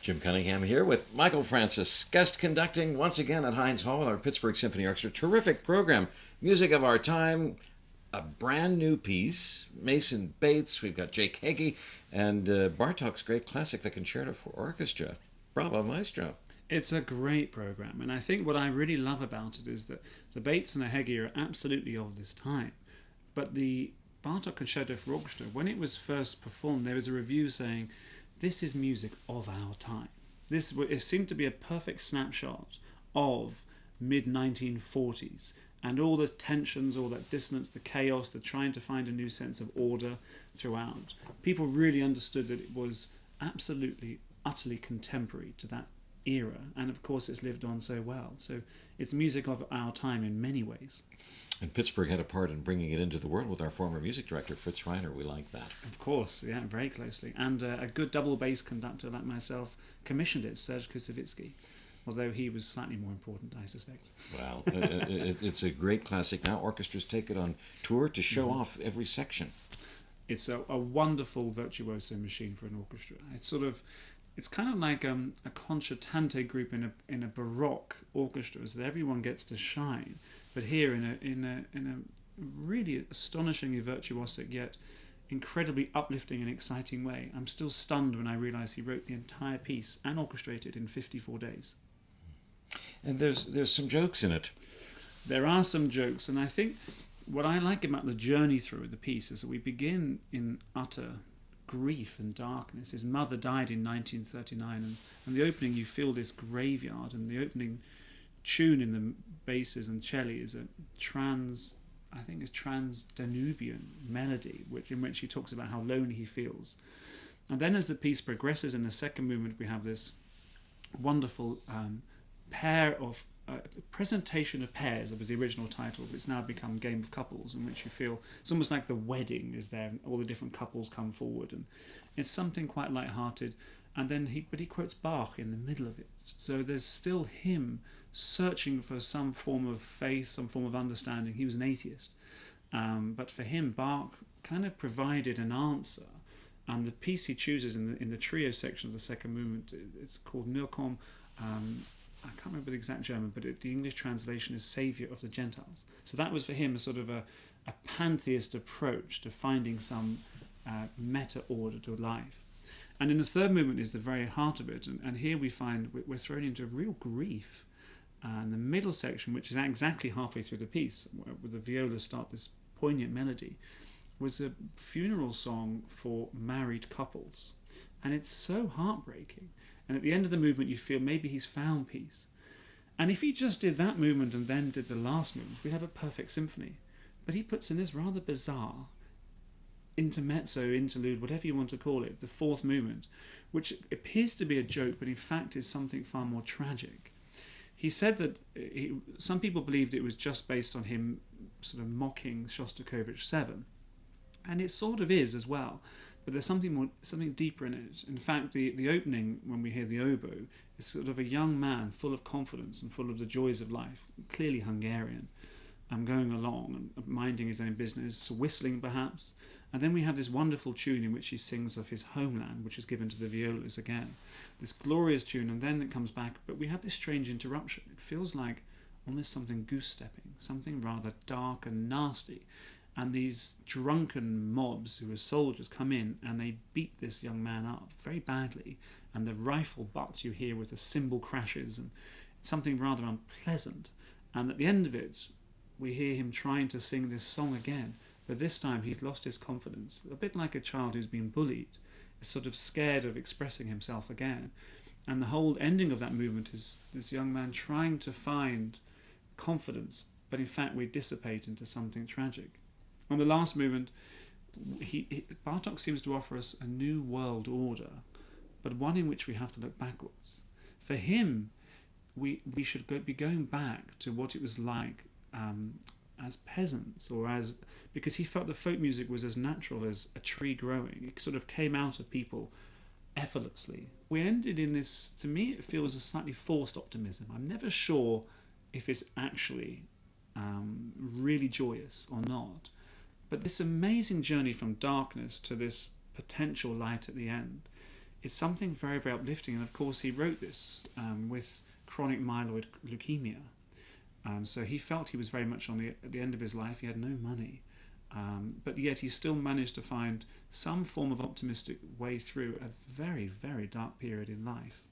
Jim Cunningham here with Michael Francis, guest conducting once again at Heinz Hall with our Pittsburgh Symphony Orchestra. Terrific program. Music of our time, a brand new piece, Mason Bates, we've got Jake Heggie, and Bartok's great classic, the Concerto for Orchestra. Bravo, Maestro. It's a great program, and I think what I really love about it is that the Bates and the Heggie are absolutely of this time, but the Bartok Concerto for Orchestra, when it was first performed, there was a review saying, this is music of our time. It seemed to be a perfect snapshot of mid-1940s, and all the tensions, all that dissonance, the chaos, the trying to find a new sense of order throughout. People really understood that it was absolutely, utterly contemporary to that era, and of course it's lived on so well. So it's music of our time in many ways. And Pittsburgh had a part in bringing it into the world with our former music director, Fritz Reiner. We like that. Of course, yeah, very closely. And a good double bass conductor like myself commissioned it, Serge Kusevitsky, although he was slightly more important, I suspect. Well, it's a great classic. Now orchestras take it on tour to show off every section. It's a wonderful virtuoso machine for an orchestra. It's kind of like a concertante group in a Baroque orchestra, so that everyone gets to shine. But here, in a really astonishingly virtuosic yet incredibly uplifting and exciting way, I'm still stunned when I realise he wrote the entire piece and orchestrated in 54 days. And there's some jokes in it. There are some jokes, and I think what I like about the journey through the piece is that we begin in utter grief and darkness. His mother died in 1939, and the opening, you feel this graveyard, and the opening tune in the basses and celli is a trans-Danubian melody, in which he talks about how lonely he feels. And then as the piece progresses in the second movement, we have this wonderful pair of presentation of pairs. That was the original title, but it's now become Game of Couples, in which you feel it's almost like the wedding is there, and all the different couples come forward, and it's something quite light-hearted. And then he quotes Bach in the middle of it, so there's still him searching for some form of faith, some form of understanding. He was an atheist, but for him Bach kind of provided an answer. And the piece he chooses in the trio section of the second movement, it's called Nilkom. I can't remember the exact German, but the English translation is Saviour of the Gentiles. So that was for him a sort of a pantheist approach to finding some meta-order to life. And in the third movement is the very heart of it, and here we find we're thrown into real grief. And the middle section, which is exactly halfway through the piece, where the violas start this poignant melody, was a funeral song for married couples. And it's so heartbreaking. And at the end of the movement, you feel maybe he's found peace. And if he just did that movement and then did the last movement, we'd have a perfect symphony. But he puts in this rather bizarre intermezzo, interlude, whatever you want to call it, the fourth movement, which appears to be a joke, but in fact is something far more tragic. He said that some people believed it was just based on him sort of mocking Shostakovich 7. And it sort of is as well. But there's something deeper in it. In fact, the opening, when we hear the oboe, is sort of a young man full of confidence and full of the joys of life, clearly Hungarian, going along and minding his own business, whistling perhaps. And then we have this wonderful tune in which he sings of his homeland, which is given to the violas again. This glorious tune, and then it comes back, but we have this strange interruption. It feels like almost something goose-stepping, something rather dark and nasty. And these drunken mobs who are soldiers come in and they beat this young man up very badly, and the rifle butts you hear with the cymbal crashes, and it's something rather unpleasant. And at the end of it, we hear him trying to sing this song again, but this time he's lost his confidence, a bit like a child who's been bullied, is sort of scared of expressing himself again. And the whole ending of that movement is this young man trying to find confidence, but in fact we dissipate into something tragic. On the last movement, Bartok seems to offer us a new world order, but one in which we have to look backwards. For him, we should be going back to what it was like as peasants, because he felt that folk music was as natural as a tree growing. It sort of came out of people effortlessly. We ended in this, to me it feels a slightly forced optimism. I'm never sure if it's actually really joyous or not. But this amazing journey from darkness to this potential light at the end it's something very, very uplifting. And of course, he wrote this with chronic myeloid leukemia. So he felt he was very much at the end of his life. He had no money. But yet he still managed to find some form of optimistic way through a very, very dark period in life.